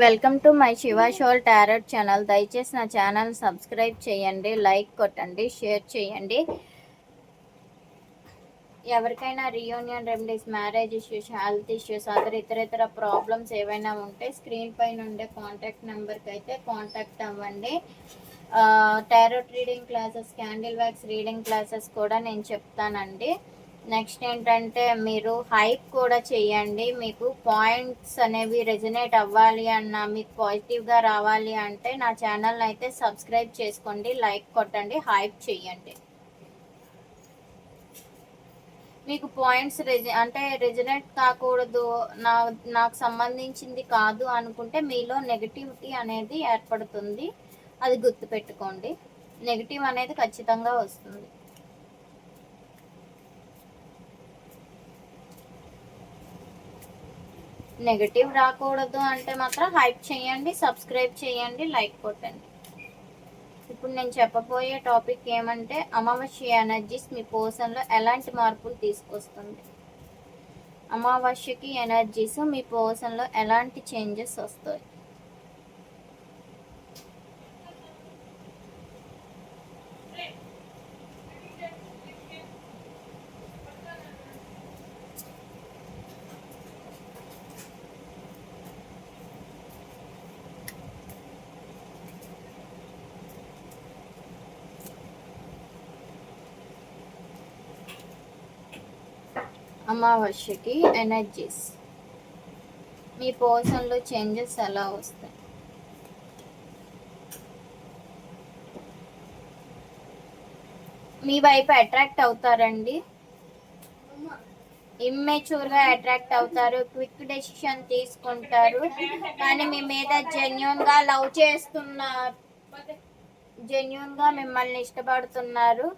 Welcome to my Shiva shawl tarot channel. దయచేసి నా channel subscribe చేయండి, లైక్ కొట్టండి, షేర్ చేయండి. ఎవరికైనా reunion remedies, marriage issues, health issues, ఇతర ప్రాబ్లమ్స్ ఏవైనా ఉంటే స్క్రీన్ పైన ఉండే కాంటాక్ట్ నెంబర్కి అయితే కాంటాక్ట్ అవ్వండి. Tarot reading classes, candle wax reading classes కూడా నేను చెప్తానండి. నెక్స్ట్ ఏంటంటే మీరు హైప్ కూడా చేయండి. మీకు పాయింట్స్ అనేవి రెజనేట్ అవ్వాలి అన్న, మీకు పాజిటివ్గా రావాలి అంటే నా ఛానల్ అయితే సబ్స్క్రైబ్ చేసుకోండి, లైక్ కొట్టండి, హైప్ చేయండి. మీకు పాయింట్స్ రెజనేట్ కాకూడదు, నాకు సంబంధించింది కాదు అనుకుంటే మీలో నెగటివిటీ అనేది ఏర్పడుతుంది. అది గుర్తుపెట్టుకోండి. నెగటివ్ అనేది ఖచ్చితంగా వస్తుంది. నెగటివ్ రాకూడదు అంటే మాత్రం హైప్ చేయండి, సబ్స్క్రైబ్ చేయండి, లైక్ కొట్టండి. ఇప్పుడు నేను చెప్పబోయే టాపిక్ ఏమంటే అమావాస్య ఎనర్జీస్ మీ పర్సన్లో ఎలాంటి మార్పులు తీసుకొస్తుంది. అమావాస్యకి ఎనర్జీస్ మీ పర్సన్లో ఎలాంటి చేంజెస్ వస్తాయి. అమావాస్యకి ఎనర్జీస్ మీ పర్సన్లో చేంజెస్ ఎలా వస్తాయి. మీ వైపు అట్రాక్ట్ అవుతారండి. ఇమ్మెచ్యూర్గా అట్రాక్ట్ అవుతారు, క్విక్ డెసిషన్ తీసుకుంటారు, కానీ మీ మీద జెన్యున్గా లవ్ చేస్తున్నారు, జెన్యున్గా మిమ్మల్ని ఇష్టపడుతున్నారు.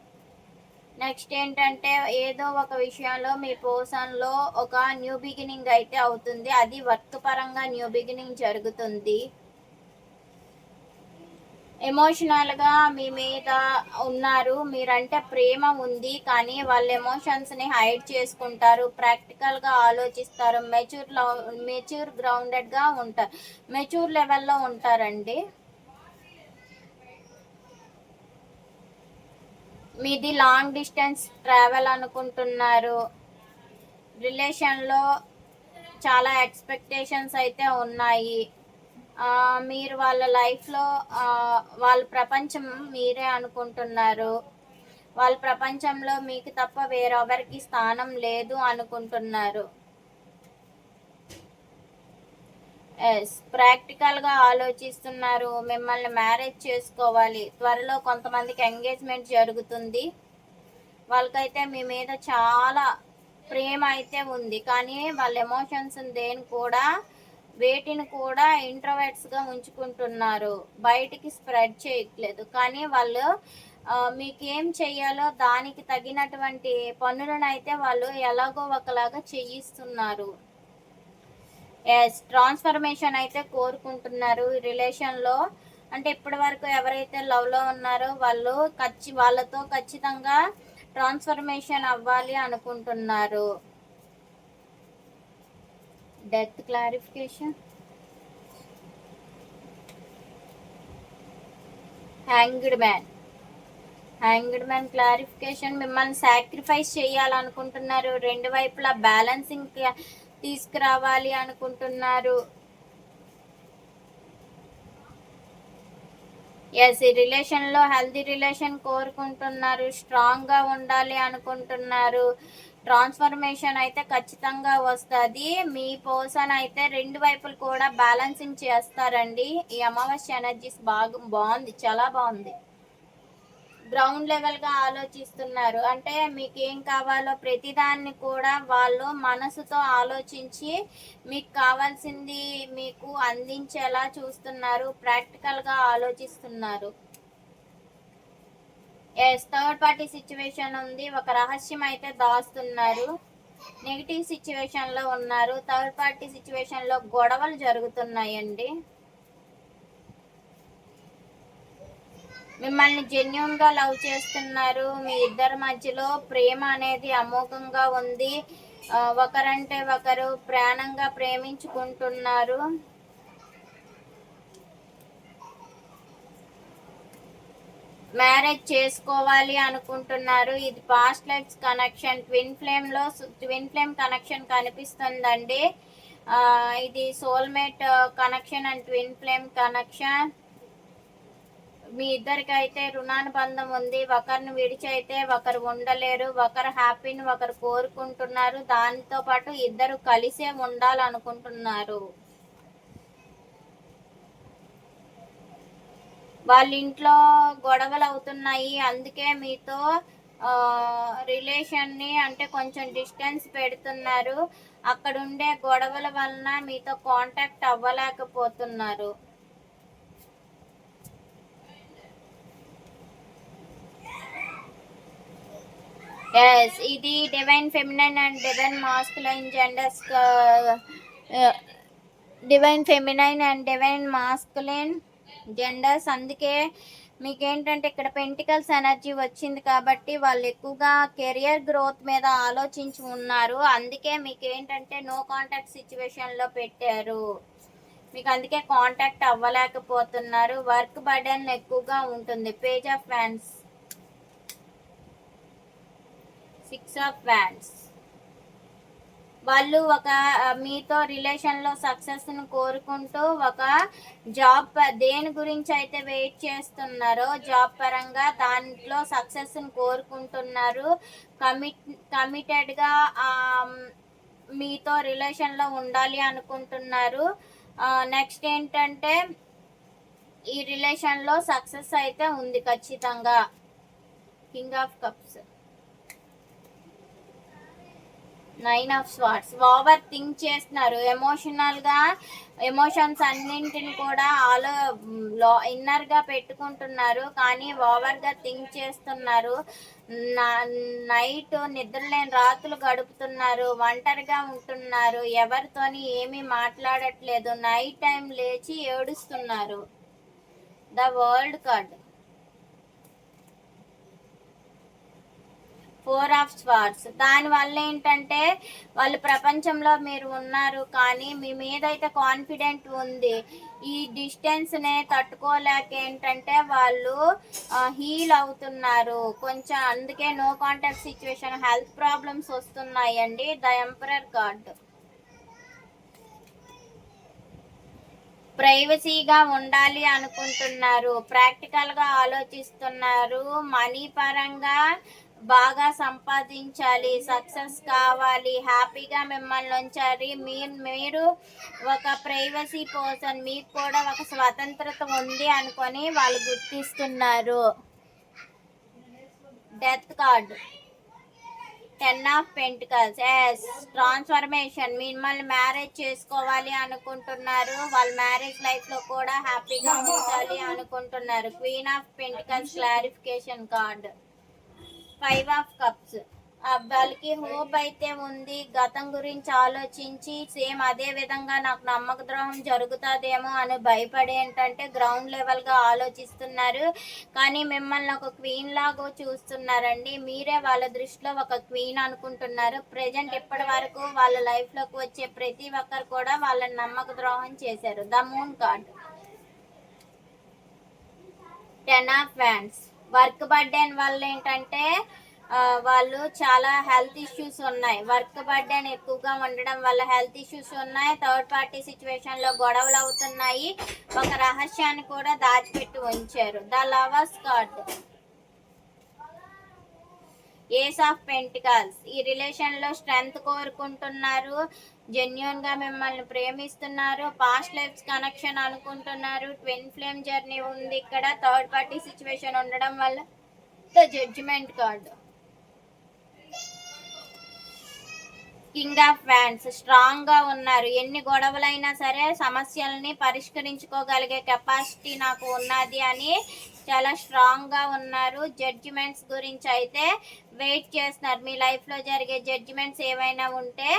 నెక్స్ట్ ఏంటంటే ఏదో ఒక విషయంలో మీ పర్సన్లో ఒక న్యూ బిగినింగ్ అయితే అవుతుంది. అది వర్క్ పరంగా న్యూ బిగినింగ్ జరుగుతుంది. ఎమోషనల్గా మీ మీద ఉన్నారు, మీరంటే ప్రేమ ఉంది, కానీ వాళ్ళ ఎమోషన్స్ని హైడ్ చేసుకుంటారు, ప్రాక్టికల్గా ఆలోచిస్తారు, మెచ్యూర్ గ్రౌండెడ్గా ఉంటారు, మెచ్యూర్ లెవెల్లో ఉంటారండి. మీది లాంగ్ డిస్టెన్స్ ట్రావెల్ అనుకుంటున్నారు. రిలేషన్లో చాలా ఎక్స్పెక్టేషన్స్ అయితే ఉన్నాయి. మీరు వాళ్ళ లైఫ్లో వాళ్ళ ప్రపంచం మీరే అనుకుంటున్నారు. వాళ్ళ ప్రపంచంలో మీకు తప్ప వేరొకరికి స్థానం లేదు అనుకుంటున్నారు. ప్రాక్టికల్గా ఆలోచిస్తున్నారు, మిమ్మల్ని మ్యారేజ్ చేసుకోవాలి. త్వరలో కొంతమందికి ఎంగేజ్మెంట్ జరుగుతుంది. వాళ్ళకైతే మీ మీద చాలా ప్రేమ అయితే ఉంది, కానీ వాళ్ళ ఎమోషన్స్ వేటిని కూడా ఇంట్రోవర్ట్స్గా ఉంచుకుంటున్నారు, బయటికి స్ప్రెడ్ చేయట్లేదు. కానీ వాళ్ళు మీకేం చెయ్యాలో దానికి తగినటువంటి పనులను అయితే వాళ్ళు ఎలాగో ఒకలాగా చేయిస్తున్నారు. ట్రాన్స్ఫర్మేషన్ అయితే కోరుకుంటున్నారు ఈ రిలేషన్లో. అంటే ఇప్పటి వరకు ఎవరైతే లవ్లో ఉన్నారో వాళ్ళతో ఖచ్చితంగా ట్రాన్స్ఫర్మేషన్ అవ్వాలి అనుకుంటున్నారు. Death clarification, hanged man clarification. మిమ్మల్ని సాక్రిఫైస్ చేయాలనుకుంటున్నారు, రెండు వైపులా బ్యాలెన్సింగ్ తీసుకురావాలి అనుకుంటున్నారు. ఈ రిలేషన్లో హెల్తీ రిలేషన్ కోరుకుంటున్నారు, స్ట్రాంగ్గా ఉండాలి అనుకుంటున్నారు. ట్రాన్స్ఫర్మేషన్ అయితే ఖచ్చితంగా వస్తుంది. మీ పర్సన్ అయితే రెండు వైపులు కూడా బ్యాలెన్సింగ్ చేస్తారండి. ఈ అమావాస్య ఎనర్జీస్ బాగుంది, చాలా బాగుంది. గ్రౌండ్ లెవెల్గా ఆలోచిస్తున్నారు, అంటే మీకు ఏం కావాలో ప్రతిదాన్ని కూడా వాళ్ళు మనసుతో ఆలోచించి మీకు కావాల్సింది మీకు అందించేలా చూస్తున్నారు, ప్రాక్టికల్గా ఆలోచిస్తున్నారు. థర్డ్ పార్టీ సిచ్యువేషన్ ఉంది, ఒక రహస్యం అయితే దాస్తున్నారు, నెగిటివ్ సిచ్యువేషన్లో ఉన్నారు. థర్డ్ పార్టీ సిచ్యువేషన్లో గొడవలు జరుగుతున్నాయండి. మిమ్మల్ని జెన్యున్గా లవ్ చేస్తున్నారు, మీ ఇద్దరి మధ్యలో ప్రేమ అనేది అమోఘంగా ఉంది. ఒకరంటే ఒకరు ప్రాణంగా ప్రేమించుకుంటున్నారు. మ్యారేజ్ చేసుకోవాలి అనుకుంటున్నారు. ఇది past lifes connection. Twin flame connection కనిపిస్తుందండి. ఇది soulmate connection and twin flame connection. మీ ఇద్దరికి అయితే రుణానుబంధం ఉంది. ఒకరిని విడిచి అయితే ఒకరు ఉండలేరు. ఒకరు హ్యాపీని ఒకరు కోరుకుంటున్నారు. దానితో పాటు ఇద్దరు కలిసే ఉండాలనుకుంటున్నారు. వాళ్ళ ఇంట్లో గొడవలు అవుతున్నాయి. అందుకే మీతో రిలేషన్ని అంటే కొంచెం డిస్టెన్స్ పెడుతున్నారు. అక్కడ ఉండే గొడవల వలన మీతో కాంటాక్ట్ అవ్వలేకపోతున్నారు. ఎస్, ఇది divine feminine and divine masculine genders. Divine feminine and divine masculine genders. అందుకే మీకేంటంటే ఇక్కడ పెంటికల్స్ ఎనర్జీ వచ్చింది కాబట్టి వాళ్ళు ఎక్కువగా కెరియర్ గ్రోత్ మీద ఆలోచించి ఉన్నారు. అందుకే మీకేంటంటే నో కాంటాక్ట్ సిచ్యువేషన్లో పెట్టారు. మీకు అందుకే కాంటాక్ట్ అవ్వలేకపోతున్నారు. వర్క్ బర్డెన్ ఎక్కువగా ఉంటుంది. Page of wands, 6 of wands. వాళ్ళు ఒక మీతో రిలేషన్లో సక్సెస్ను కోరుకుంటూ ఒక జాబ్ దేని గురించి అయితే వెయిట్ చేస్తున్నారో జాబ్ పరంగా దాంట్లో సక్సెస్ను కోరుకుంటున్నారు. కమిటెడ్గా మీతో రిలేషన్లో ఉండాలి అనుకుంటున్నారు. నెక్స్ట్ ఏంటంటే ఈ రిలేషన్లో సక్సెస్ అయితే ఉంది ఖచ్చితంగా. King of cups, 9 of swords. Over think చేస్తున్నారు. ఎమోషన్స్ అన్నింటిని కూడా ఇన్నర్గా పెట్టుకుంటున్నారు. కానీ ఓవర్గా థింక్ చేస్తున్నారు. నైట్ నిద్రలేని రాత్రులు గడుపుతున్నారు. ఒంటరిగా ఉంటున్నారు. ఎవరితోని ఏమీ మాట్లాడట్లేదు. నైట్ టైం లేచి ఏడుస్తున్నారు. The world card, 4 of swords. దానివల్ల ఏంటంటే వాళ్ళు ప్రపంచంలో మీరు ఉన్నారు కానీ మీ మీద అయితే కాన్ఫిడెంట్ ఉంది. ఈ డిస్టెన్స్నే తట్టుకోలేక ఏంటంటే వాళ్ళు హీల్ అవుతున్నారు కొంచెం. అందుకే no contact situation. Health problems వస్తున్నాయండి. ద ఎంపరర్ కార్డ్, ప్రైవసీగా ఉండాలి అనుకుంటున్నారు. ప్రాక్టికల్గా ఆలోచిస్తున్నారు. మనీ పరంగా బాగా సంపాదించాలి, సక్సెస్ కావాలి, హ్యాపీగా మిమ్మల్ని ఉంచాలి. మీరు ఒక ప్రైవసీ పర్సన్. మీకు కూడా ఒక స్వతంత్రత ఉంది అనుకొని వాళ్ళు గుర్తిస్తున్నారు. Death card, 10 of pentacles. Yes, transformation. మిమ్మల్ని మ్యారేజ్ చేసుకోవాలి అనుకుంటున్నారు. వాళ్ళ మ్యారేజ్ లైఫ్లో కూడా హ్యాపీగా ఉంచాలి అనుకుంటున్నారు. Queen of pentacles clarification card, 5 of cups. వాళ్ళకి హోప్ అయితే ఉంది. గతం గురించి ఆలోచించి సేమ్ అదే విధంగా నాకు నమ్మక ద్రోహం జరుగుతుందేమో అని భయపడి ఏంటంటే గ్రౌండ్ లెవెల్గా ఆలోచిస్తున్నారు. కానీ మిమ్మల్ని ఒక క్వీన్ లాగా చూస్తున్నారండి. మీరే వాళ్ళ దృష్టిలో ఒక క్వీన్ అనుకుంటున్నారు. ప్రజెంట్ ఇప్పటి వరకు వాళ్ళ లైఫ్లోకి వచ్చే ప్రతి ఒక్కరు కూడా వాళ్ళని నమ్మక ద్రోహం చేశారు. The moon card, 10 of wands. Work burden వల్ల ఏంటంటే వాళ్ళు చాలా హెల్త్ ఇష్యూస్ ఉన్నాయి. వర్క్ బర్డెన్ ఎక్కువగా ఉండడం వల్ల హెల్త్ ఇష్యూస్ ఉన్నాయి. థర్డ్ పార్టీ సిచ్యువేషన్లో గొడవలు అవుతున్నాయి. ఒక రహస్యాన్ని కూడా దాచిపెట్టి ఉంచారు. The lovers card, ace of pentacles. ఈ రిలేషన్లో స్ట్రెంగ్త్ కోరుకుంటున్నారు. జెన్యున్గా మిమ్మల్ని ప్రేమిస్తున్నారు. పాస్ట్ లైఫ్స్ కనెక్షన్ అనుకుంటున్నారు. ట్విన్ ఫ్లేమ్ జర్నీ ఉంది ఇక్కడ. థర్డ్ పార్టీ సిచ్యువేషన్ ఉండడం వల్ల the judgement card, king of wands. స్ట్రాంగ్గా ఉన్నారు. ఎన్ని గొడవలైనా సరే సమస్యల్ని పరిష్కరించుకోగలిగే కెపాసిటీ నాకు ఉన్నది అని చాలా స్ట్రాంగ్గా ఉన్నారు. జడ్జిమెంట్స్ గురించి అయితే వెయిట్ చేస్తున్నారు. మీ లైఫ్లో జరిగే జడ్జిమెంట్స్ ఏవైనా ఉంటే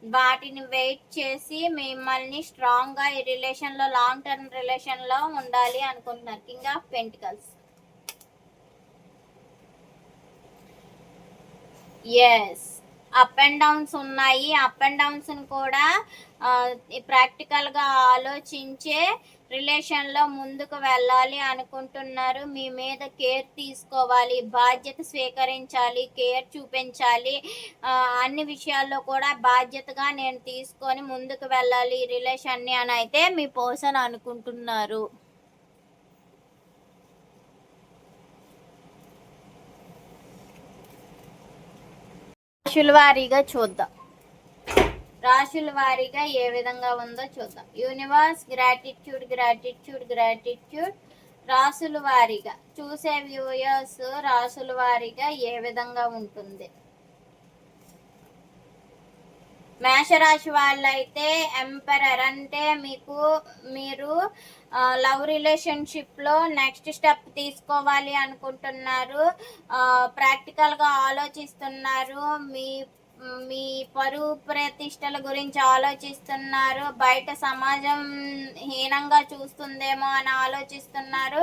వాటిని వెయిట్ చేసి మిమ్మల్ని స్ట్రాంగ్గా ఈ రిలేషన్లో లాంగ్ టర్మ్ రిలేషన్లో ఉండాలి అనుకుంటున్నారు. King of pentacles. Yes, up and downs ఉన్నాయి. అప్ అండ్ డౌన్స్ కూడా ప్రాక్టికల్గా ఆలోచించే రిలేషన్లో ముందుకు వెళ్ళాలి అనుకుంటున్నారు. మీ మీద కేర్ తీసుకోవాలి, బాధ్యత స్వీకరించాలి, కేర్ చూపించాలి. అన్ని విషయాల్లో కూడా బాధ్యతగా నేను తీసుకొని ముందుకు వెళ్ళాలి ఈ రిలేషన్ని అని అయితే మీ పర్సన్ అనుకుంటున్నారు. రాశుల వారీగా చూద్దాం. రాశుల వారీగా ఏ విధంగా ఉందో చూద్దాం. Universe, gratitude gratitude gratitude. రాశుల వారీగా చూసే వ్యూయర్స్ రాశుల వారీగా ఏ విధంగా ఉంటుంది. మేషరాశి వాళ్ళైతే ఎంపరర్ అంటే మీరు లవ్ రిలేషన్షిప్లో నెక్స్ట్ స్టెప్ తీసుకోవాలి అనుకుంటున్నారు. ప్రాక్టికల్గా ఆలోచిస్తున్నారు. మీ మీ పరువు ప్రతిష్టల గురించి ఆలోచిస్తున్నారు. బయట సమాజం హీనంగా చూస్తుందేమో అని ఆలోచిస్తున్నారు.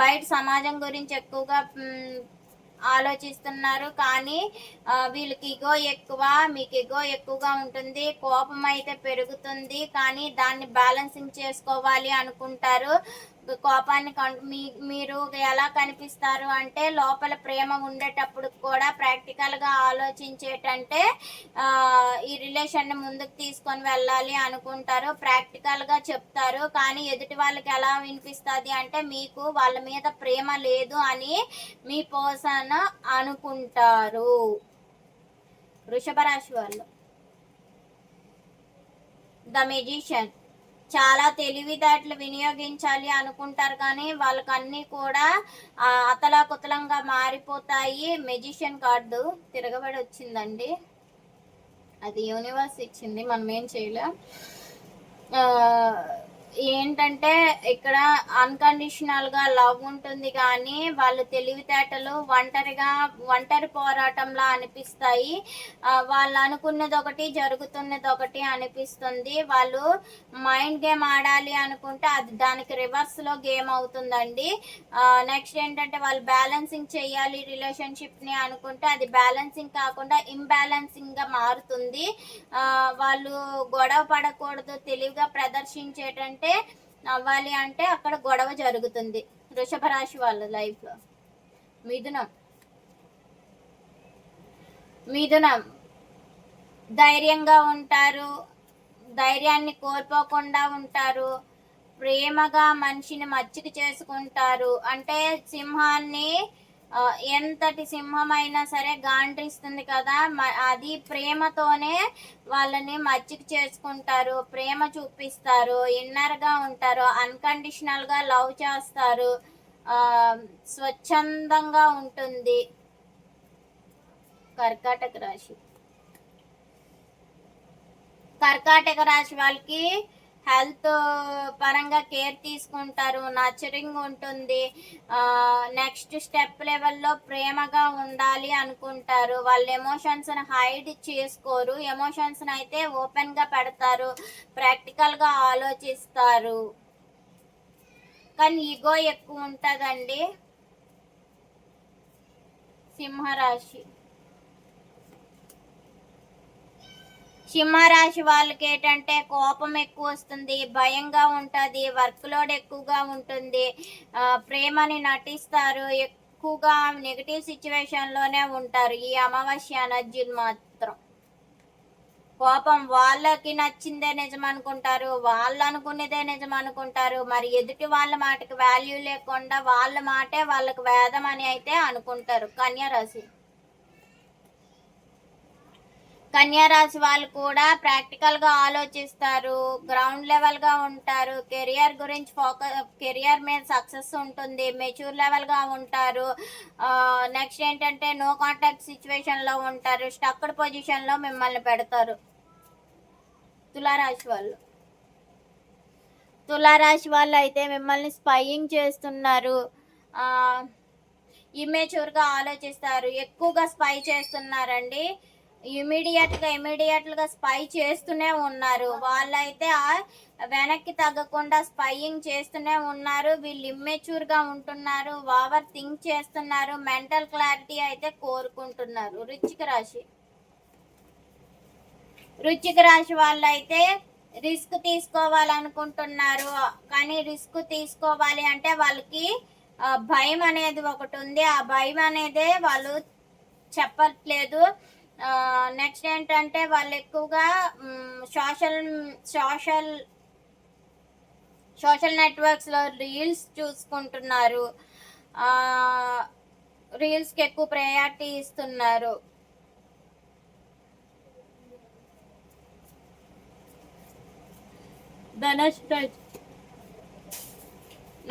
బయట సమాజం గురించి ఎక్కువగా ఆలోచిస్తున్నారు. కానీ వీళ్ళకి ఇగో ఎక్కువ, మీకు ఇగో ఎక్కువగా ఉంటుంది. కోపం అయితే పెరుగుతుంది, కానీ దాన్ని బ్యాలెన్సింగ్ చేసుకోవాలి అనుకుంటారు. కోపాన్ని మీరు ఎలా కనిపిస్తారు అంటే లోపల ప్రేమ ఉండేటప్పుడు కూడా ప్రాక్టికల్గా ఆలోచించేటంటే ఈ రిలేషన్ని ముందుకు తీసుకొని వెళ్ళాలి అనుకుంటారు. ప్రాక్టికల్గా చెప్తారు, కానీ ఎదుటి వాళ్ళకి ఎలా వినిపిస్తుంది అంటే మీకు వాళ్ళ మీద ప్రేమ లేదు అని మీ పర్సన్ అనుకుంటారు. వృషభ రాశి వాళ్ళు ద మెజిషియన్ చాలా తెలివితేటలు వినియోగించాలి అనుకుంటారు, కానీ వాళ్ళకి అన్నీ కూడా అతలాకుతలంగా మారిపోతాయి. మెజిషియన్ కార్డు తిరగబడి వచ్చిందండి, అది యూనివర్స్ ఇచ్చింది, మనం ఏం చేయలేం. ఏంటంటే ఇక్కడ అన్కండిషనల్గా లవ్ ఉంటుంది, కానీ వాళ్ళు తెలివితేటలు ఒంటరి పోరాటంలా అనిపిస్తాయి. వాళ్ళు అనుకున్నది ఒకటి, జరుగుతున్నది ఒకటి అనిపిస్తుంది. వాళ్ళు మైండ్ గేమ్ ఆడాలి అనుకుంటే అది దానికి రివర్స్లో గేమ్ అవుతుందండి. నెక్స్ట్ ఏంటంటే వాళ్ళు బ్యాలెన్సింగ్ చేయాలి రిలేషన్షిప్ని అనుకుంటే అది బ్యాలెన్సింగ్ కాకుండా ఇంబ్యాలెన్సింగ్గా మారుతుంది. వాళ్ళు గొడవ పడకూడదు, తెలివిగా ప్రదర్శించేటంటే అవ్వాలి అంటే అక్కడ గొడవ జరుగుతుంది. వృషభ రాశి వాళ్ళ లైఫ్లో మిథునం ధైర్యంగా ఉంటారు, ధైర్యాన్ని కోల్పోకుండా ఉంటారు, ప్రేమగా మనిషిని మచ్చిక చేసుకుంటారు. అంటే సింహాన్ని ఎంతటి సింహమైనా సరే గాండ్రిస్తుంది కదా, అది ప్రేమతోనే వాళ్ళని మచ్చిక చేసుకుంటారు, ప్రేమ చూపిస్తారు, ఇన్నర్గా ఉంటారు, అన్కండిషనల్గా లవ్ చేస్తారు, స్వచ్ఛందంగా ఉంటుంది. కర్కాటక రాశి వాళ్ళకి హెల్త్ పరంగా కేర్ తీసుకుంటారు, నర్చరింగ్ ఉంటుంది. నెక్స్ట్ స్టెప్ లెవెల్లో ప్రేమగా ఉండాలి అనుకుంటారు. వాళ్ళ ఎమోషన్స్ని హైడ్ చేసుకోరు, ఎమోషన్స్ని అయితే ఓపెన్గా పెడతారు, ప్రాక్టికల్గా ఆలోచిస్తారు, కానీ ఈగో ఎక్కువ ఉంటుందండి. సింహరాశి వాళ్ళకి ఏంటంటే కోపం ఎక్కువ వస్తుంది, భయంగా ఉంటుంది, వర్క్ లోడ్ ఎక్కువగా ఉంటుంది, ప్రేమని నటిస్తారు, ఎక్కువగా నెగిటివ్ సిచ్యువేషన్లోనే ఉంటారు. ఈ అమావాస్య ఎనర్జీలు మాత్రం కోపం, వాళ్ళకి నచ్చిందే నిజం అనుకుంటారు, వాళ్ళు అనుకునేదే నిజం అనుకుంటారు. మరి ఎదుటి వాళ్ళ మాటకి వాల్యూ లేకుండా వాళ్ళ మాటే వాళ్ళకి వేదం అని అయితే అనుకుంటారు. కన్యారాశి వాళ్ళు కూడా ప్రాక్టికల్గా ఆలోచిస్తారు, గ్రౌండ్ లెవెల్గా ఉంటారు, కెరియర్ గురించి కెరియర్ మీద సక్సెస్ ఉంటుంది, మెచ్యూర్ లెవెల్గా ఉంటారు. నెక్స్ట్ ఏంటంటే నో కాంటాక్ట్ సిచ్యువేషన్లో ఉంటారు, స్టక్డ్ పొజిషన్లో మిమ్మల్ని పెడతారు. తులారాశి వాళ్ళు అయితే మిమ్మల్ని స్పైయింగ్ చేస్తున్నారు, ఇమ్మెచ్యూర్గా ఆలోచిస్తారు, ఎక్కువగా స్పై చేస్తున్నారండి. ఇమీడియట్గా స్పై చేస్తూనే ఉన్నారు. వాళ్ళైతే వెనక్కి తగ్గకుండా స్పైయింగ్ చేస్తూనే ఉన్నారు. వీళ్ళు ఇమ్మెచ్యూర్గా ఉంటున్నారు, ఓవర్ థింక్ చేస్తున్నారు, మెంటల్ క్లారిటీ అయితే కోరుకుంటున్నారు. వృశ్చిక రాశి వృశ్చిక రాశి వాళ్ళు అయితే రిస్క్ తీసుకోవాలనుకుంటున్నారు, కానీ రిస్క్ తీసుకోవాలి అంటే వాళ్ళకి భయం అనేది ఒకటి ఉంది. ఆ భయం అనేదే వాళ్ళు చెప్పట్లేదు. నెక్స్ట్ ఏంటంటే వాళ్ళు ఎక్కువగా సోషల్ సోషల్ సోషల్ నెట్వర్క్స్లో రీల్స్ చూసుకుంటున్నారు. రీల్స్కి ఎక్కువ ప్రయారిటీ ఇస్తున్నారు.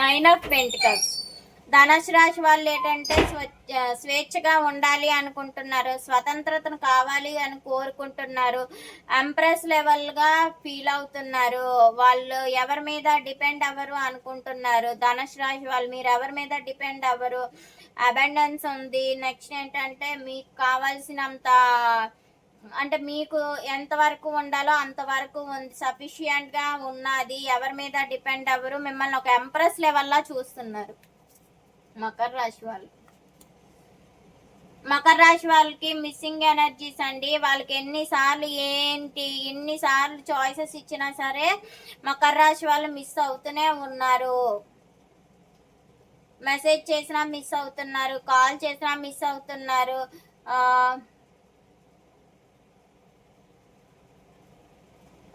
Nine of pentacles. ధనుసు రాశి వాళ్ళు ఏంటంటే స్వేచ్ఛగా ఉండాలి అనుకుంటున్నారు, స్వతంత్రతను కావాలి అని కోరుకుంటున్నారు, ఎంప్రెస్ లెవెల్గా ఫీల్ అవుతున్నారు. వాళ్ళు ఎవరి మీద డిపెండ్ అవ్వరు అనుకుంటున్నారు. ధనుసు రాశి వాళ్ళు మీరు ఎవరి మీద డిపెండ్ అవ్వరు, అబెండెన్స్ ఉంది. నెక్స్ట్ ఏంటంటే మీకు కావాల్సినంత అంటే మీకు ఎంతవరకు ఉండాలో అంతవరకు ఉంది, సఫిషియంట్గా ఉన్నది. ఎవరి మీద డిపెండ్ అవ్వరు, మిమ్మల్ని ఒక ఎంప్రెస్ లెవెల్లా చూస్తున్నారు. మకర రాశి వాళ్ళు, మకర రాశి వాళ్ళకి మిస్సింగ్ ఎనర్జీస్ అండి. వాళ్ళకి ఎన్నిసార్లు చాయిసెస్ ఇచ్చినా సరే మకర రాశి వాళ్ళు మిస్ అవుతూనే ఉన్నారు. మెసేజ్ చేసినా మిస్ అవుతున్నారు, కాల్ చేసినా మిస్ అవుతున్నారు.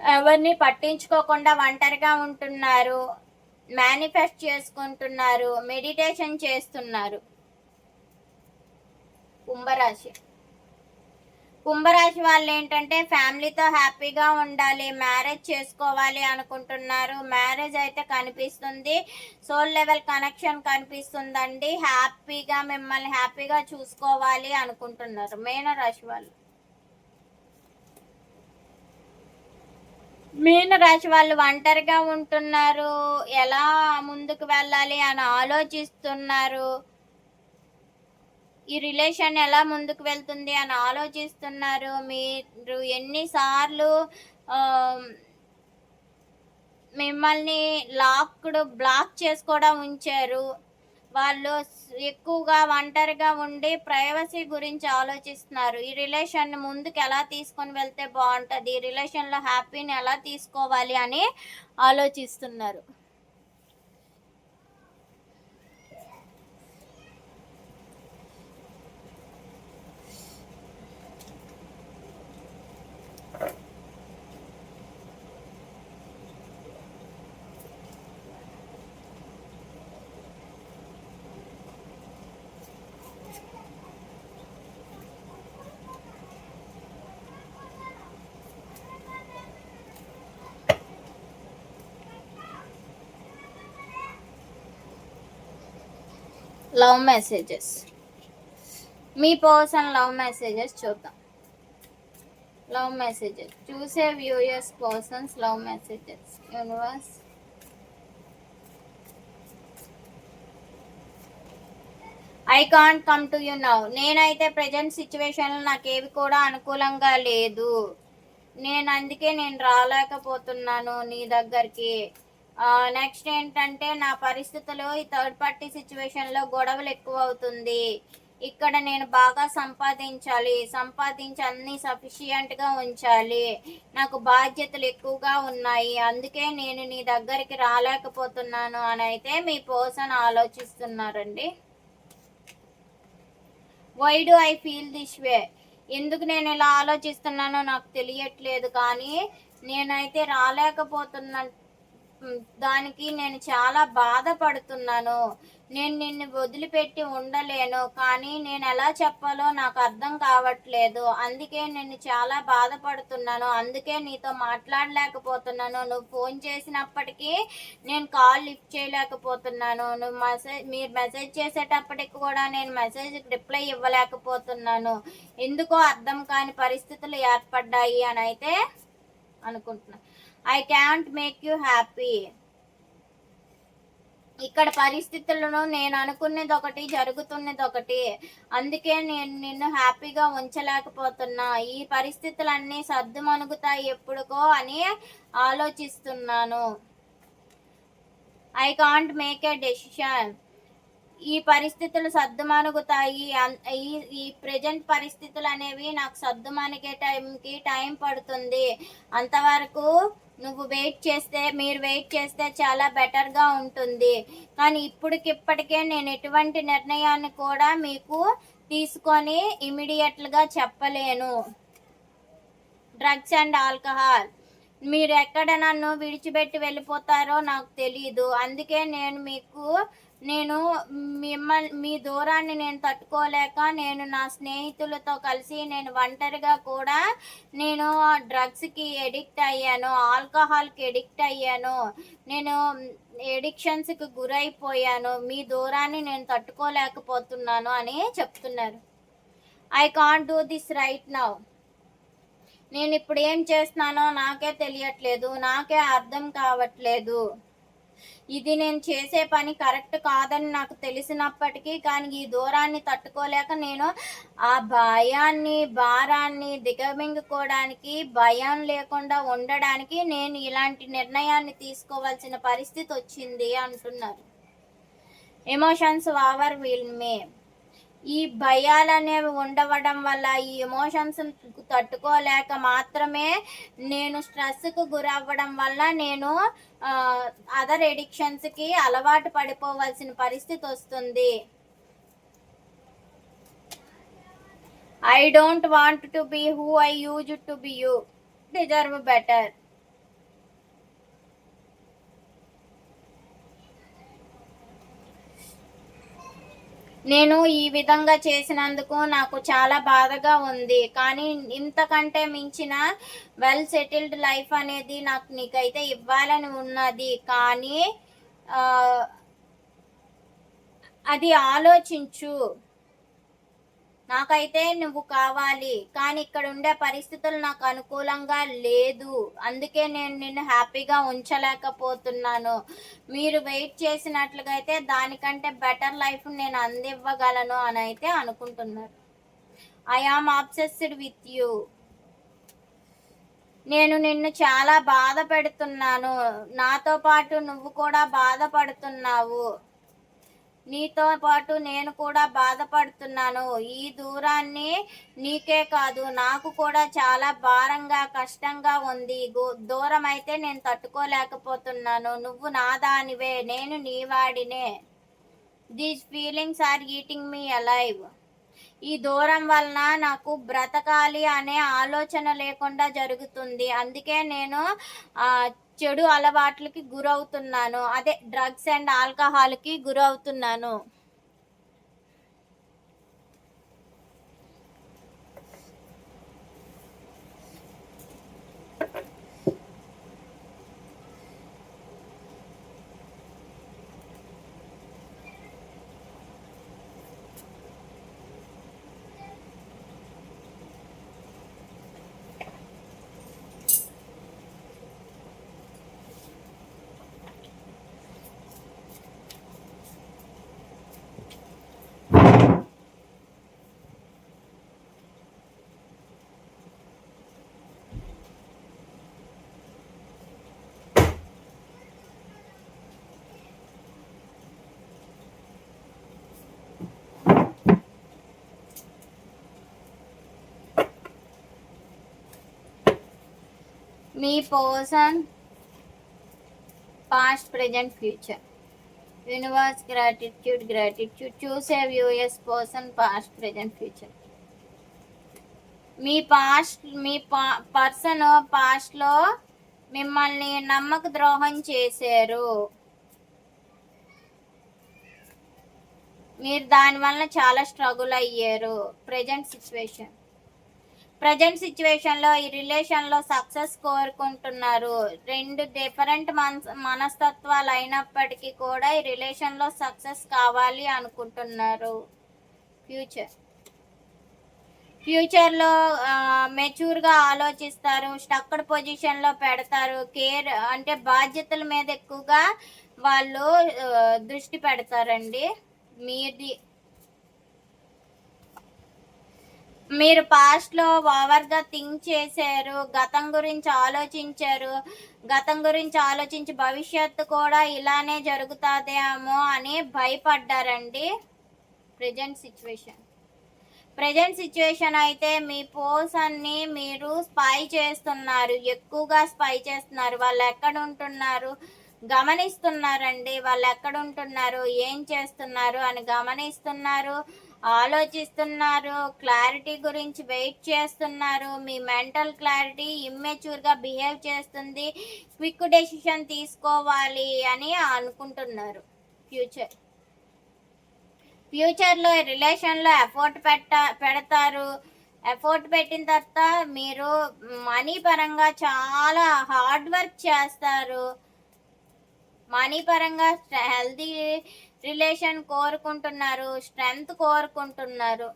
ఎవరిని పట్టించుకోకుండా ఒంటరిగా ఉంటున్నారు, మేనిఫెస్ట్ చేసుకుంటున్నారు, మెడిటేషన్ చేస్తున్నారు. కుంభరాశి, కుంభరాశి వాళ్ళు ఏంటంటే ఫ్యామిలీతో హ్యాపీగా ఉండాలి, మ్యారేజ్ చేసుకోవాలి అనుకుంటున్నారు. మ్యారేజ్ అయితే కనిపిస్తుంది, సోల్ లెవెల్ కనెక్షన్ కనిపిస్తుందండి. హ్యాపీగా మిమ్మల్ని హ్యాపీగా చూసుకోవాలి అనుకుంటున్నారు. మీనరాశి వాళ్ళు, మీనరాశి వాళ్ళు ఒంటరిగా ఉంటున్నారు, ఎలా ముందుకు వెళ్ళాలి అని ఆలోచిస్తున్నారు. ఈ రిలేషన్ ఎలా ముందుకు వెళ్తుంది అని ఆలోచిస్తున్నారు. మీరు ఎన్నిసార్లు మిమ్మల్ని బ్లాక్ చేసి కూడా ఉంచారు. వాళ్ళు ఎక్కువగా ఒంటరిగా ఉండి ప్రైవసీ గురించి ఆలోచిస్తున్నారు. ఈ రిలేషన్ ముందుకు ఎలా తీసుకొని వెళ్తే బాగుంటుంది, ఈ రిలేషన్లో హ్యాపీని ఎలా తీసుకోవాలి అని ఆలోచిస్తున్నారు. లవ్ మెసేజెస్, మీ పర్సన్ లవ్ మెసేజెస్ చూద్దాం. లవ్ మెసేజెస్ చూసే viewers persons love messages. Universe, I can't come to you now. నేనైతే ప్రజెంట్ సిచ్యువేషన్లో నాకేవి కూడా అనుకూలంగా లేదు, అందుకే నేను రాలేకపోతున్నాను నీ దగ్గరికి. నెక్స్ట్ ఏంటంటే నా పరిస్థితులు ఈ థర్డ్ పార్టీ సిచ్యువేషన్లో గొడవలు ఎక్కువ అవుతుంది. ఇక్కడ నేను బాగా సంపాదించి అన్ని సఫిషియంట్గా ఉంచాలి, నాకు బాధ్యతలు ఎక్కువగా ఉన్నాయి, అందుకే నేను నీ దగ్గరికి రాలేకపోతున్నాను అని అయితే మీ పర్సన్ ఆలోచిస్తున్నారండి. Why do I feel this way, ఎందుకు నేను ఇలా ఆలోచిస్తున్నానో నాకు తెలియట్లేదు, కానీ నేనైతే రాలేకపోతున్నా, దానికి నేను చాలా బాధపడుతున్నాను. నేను నిన్ను వదిలిపెట్టి ఉండలేను, కానీ నేను ఎలా చెప్పాలో నాకు అర్థం కావట్లేదు. అందుకే నేను చాలా బాధపడుతున్నాను, అందుకే నీతో మాట్లాడలేకపోతున్నాను. నువ్వు ఫోన్ చేసినప్పటికీ నేను కాల్ లిఫ్ట్ చేయలేకపోతున్నాను, మీరు మెసేజ్ చేసేటప్పటికి కూడా నేను మెసేజ్కి రిప్లై ఇవ్వలేకపోతున్నాను. ఎందుకో అర్థం కాని పరిస్థితులు ఏర్పడ్డాయి అని అయితే అనుకుంటున్నాను. I can't make you happy. ఇక్కడ పరిస్థితులను నేను అనుకునేది ఒకటి, జరుగుతున్నది ఒకటి, అందుకే నేను నిన్ను హ్యాపీగా ఉంచలేకపోతున్నా. ఈ పరిస్థితులన్నీ సర్దుమణుగుతాయి ఎప్పుడుకో అని ఆలోచిస్తున్నాను. I can't make a decision. ఈ పరిస్థితులు సర్దుమణుగుతాయి. ఈ ఈ ప్రెజెంట్ పరిస్థితులు అనేవి నాకు సర్దుమణిగే టైం పడుతుంది. అంతవరకు మీరు వెయిట్ చేస్తే చాలా బెటర్గా ఉంటుంది. కానీ ఇప్పటికే నేను ఎటువంటి నిర్ణయాన్ని కూడా మీకు తీసుకొని ఇమీడియట్గా చెప్పలేను. డ్రగ్స్ అండ్ ఆల్కహాల్, మీరు ఎక్కడ నన్ను విడిచిపెట్టి వెళ్ళిపోతారో నాకు తెలీదు. అందుకే నేను మీ దూరాన్ని నేను తట్టుకోలేక నేను నా స్నేహితులతో కలిసి నేను ఒంటరిగా కూడా నేను డ్రగ్స్కి ఎడిక్ట్ అయ్యాను, ఆల్కహాల్కి ఎడిక్ట్ అయ్యాను, నేను ఎడిక్షన్స్కి గురైపోయాను. మీ దూరాన్ని నేను తట్టుకోలేకపోతున్నాను అని చెప్తున్నారు. I can't do this right now. నేను ఇప్పుడు ఏం చేస్తున్నానో నాకే తెలియట్లేదు, నాకే అర్థం కావట్లేదు. ఇది నేను చేసే పని కరెక్ట్ కాదని నాకు తెలిసినప్పటికీ కానీ ఈ దూరాన్ని తట్టుకోలేక నేను ఆ భారాన్ని దిగమింగుకోవడానికి, భయం లేకుండా ఉండడానికి నేను ఇలాంటి నిర్ణయాన్ని తీసుకోవాల్సిన పరిస్థితి వచ్చింది అంటున్నారు. ఎమోషన్స్ ఓవర్ వీల్ మే. ఈ భయాలు అనేవి ఉండవడం వల్ల, ఈ ఎమోషన్స్ తట్టుకోలేక మాత్రమే నేను స్ట్రెస్కు గురవ్వడం వల్ల నేను అదర్ ఎడిక్షన్స్కి అలవాటు పడిపోవాల్సిన పరిస్థితి వస్తుంది. I don't want to be who I use to be. You deserve better. నేను ఈ విధంగా చేసినందుకు నాకు చాలా బాధగా ఉంది. కానీ ఇంతకంటే మించిన వెల్ సెటిల్డ్ లైఫ్ అనేది నీకైతే ఇవ్వాలని ఉన్నది. కానీ అది ఆలోచించు. నాకైతే నువ్వు కావాలి, కానీ ఇక్కడ ఉండే పరిస్థితులు నాకు అనుకూలంగా లేదు. అందుకే నేను నిన్ను హ్యాపీగా ఉంచలేకపోతున్నాను. మీరు వెయిట్ చేసినట్లుగా అయితే దానికంటే బెటర్ లైఫ్ నేను అందివ్వగలను అని అయితే అనుకుంటున్నారు. I am obsessed with you. నేను నిన్ను చాలా బాధ పెడుతున్నాను. నాతో పాటు నువ్వు కూడా బాధపడుతున్నావు. నీతో పాటు నేను కూడా బాధపడుతున్నాను. ఈ దూరాన్ని నీకే కాదు నాకు కూడా చాలా భారంగా, కష్టంగా ఉంది. దూరం అయితే నేను తట్టుకోలేకపోతున్నాను. నువ్వు నా దానివే, నేను నీ వాడినే. These feelings are eating me alive. ఈ దూరం వలన నాకు బ్రతకాలి అనే ఆలోచన లేకుండా జరుగుతుంది. అందుకే నేను చెడు అలవాట్లకి గురవుతున్నాను. అదే డ్రగ్స్ అండ్ ఆల్కహాల్కి గురవుతున్నాను. మీ person past, present, future. Universe gratitude. Choose a viewers person past, present, future. మీ పర్సన్ పాస్ట్లో మిమ్మల్ని నమ్మక ద్రోహం చేశారు. మీరు దానివల్ల చాలా స్ట్రగుల్ అయ్యారు. ప్రజెంట్ సిచ్యువేషన్లో ఈ రిలేషన్లో సక్సెస్ కోరుకుంటున్నారు. రెండు డిఫరెంట్ మనస్తత్వాలు అయినప్పటికీ కూడా ఈ రిలేషన్లో సక్సెస్ కావాలి అనుకుంటున్నారు. ఫ్యూచర్లో మెచ్యూర్గా ఆలోచిస్తారు. స్టక్డ్ పొజిషన్లో పెడతారు. కేర్ అంటే బాధ్యతల మీద ఎక్కువగా వాళ్ళు దృష్టి పెడతారండి. మీది మీరు పాస్ట్లో ఓవర్గా థింక్ చేశారు, గతం గురించి ఆలోచించారు, గతం గురించి ఆలోచించి భవిష్యత్తు కూడా ఇలానే జరుగుతాదేమో అని భయపడ్డారండి. ప్రజెంట్ సిచ్యువేషన్ అయితే మీ పర్సన్‌ని మీరు స్పై చేస్తున్నారు. ఎక్కువగా స్పై చేస్తున్నారు. వాళ్ళెక్కడుంటున్నారు గమనిస్తున్నారండి. వాళ్ళెక్కడుంటున్నారు, ఏం చేస్తున్నారు అని గమనిస్తున్నారు, ఆలోచిస్తున్నారు, క్లారిటీ గురించి వెయిట్ చేస్తున్నారు. మీ మెంటల్ క్లారిటీ ఇమ్మెచ్యూర్‌గా బిహేవ్ చేస్తుంది. క్విక్ డెసిషన్ తీసుకోవాలి అని అనుకుంటున్నారు. ఫ్యూచర్లో రిలేషన్లో పెడతారు. ఎఫర్ట్ పెట్టిన తర్వాత మీరు మనీ పరంగా చాలా హార్డ్ వర్క్ చేస్తారు. మనీ పరంగా హెల్తీ రిలేషన్ కోరుకుంటున్నారు, స్ట్రెంగ్త్ కోరుకుంటున్నారు.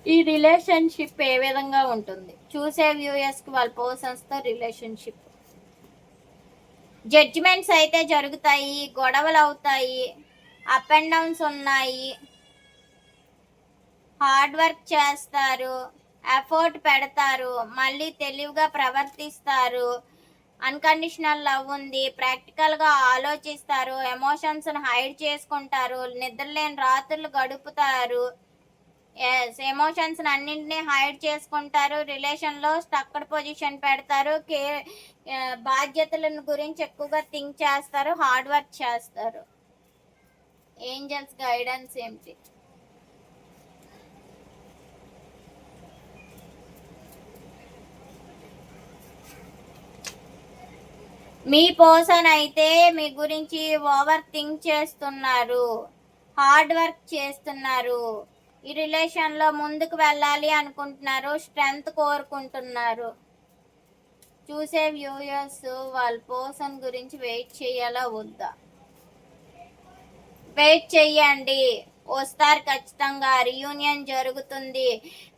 ఈ రిలేషన్షిప్ ఏ విధంగా ఉంటుంది చూసే వ్యూయర్స్కి వాళ్ళ పర్సన్స్తో రిలేషన్షిప్ జడ్జిమెంట్స్ అయితే జరుగుతాయి, గొడవలు అవుతాయి, అప్ అండ్ డౌన్స్ ఉన్నాయి, హార్డ్ వర్క్ చేస్తారు, ఎఫర్ట్ పెడతారు, మళ్ళీ తెలివిగా ప్రవర్తిస్తారు, అన్కండిషనల్ లవ్ ఉంది, ప్రాక్టికల్గా ఆలోచిస్తారు, ఎమోషన్స్ని హైడ్ చేసుకుంటారు, నిద్రలేని రాత్రులు గడుపుతారు. ఎస్, ఎమోషన్స్ అన్నింటినీ హైడ్ చేసుకుంటారు, రిలేషన్లో స్టక్డ్ పొజిషన్ పెడతారు, బాధ్యతలను గురించి ఎక్కువగా థింక్ చేస్తారు, హార్డ్ వర్క్ చేస్తారు. ఏంజల్స్ గైడెన్స్ ఏమిటి? మీ పర్సన్ అయితే మీ గురించి ఓవర్ థింక్ చేస్తున్నారు, హార్డ్ వర్క్ చేస్తున్నారు, ఈ రిలేషన్లో ముందుకు వెళ్ళాలి అనుకుంటున్నారు, స్ట్రెంగ్త్ కోరుకుంటున్నారు. చూసే వ్యూయర్స్ వాళ్ళ పర్సన్ గురించి వెయిట్ చేయాలా వద్దా? వెయిట్ చెయ్యండి, వస్తారు ఖచ్చితంగా. రీయూనియన్ జరుగుతుంది,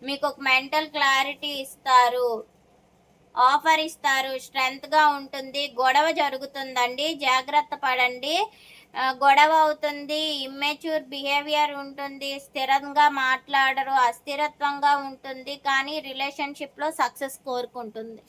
మీకు ఒక మెంటల్ క్లారిటీ ఇస్తారు, ఆఫర్ ఇస్తారు, స్ట్రెంగ్త్గా ఉంటుంది. గొడవ జరుగుతుందండి, జాగ్రత్త పడండి. గొడవ అవుతుంది, ఇమ్మెచ్యూర్ బిహేవియర్ ఉంటుంది, స్థిరంగా మాట్లాడరు, అస్థిరత్వంగా ఉంటుంది, కానీ రిలేషన్షిప్లో సక్సెస్ కోరుకుంటుంది.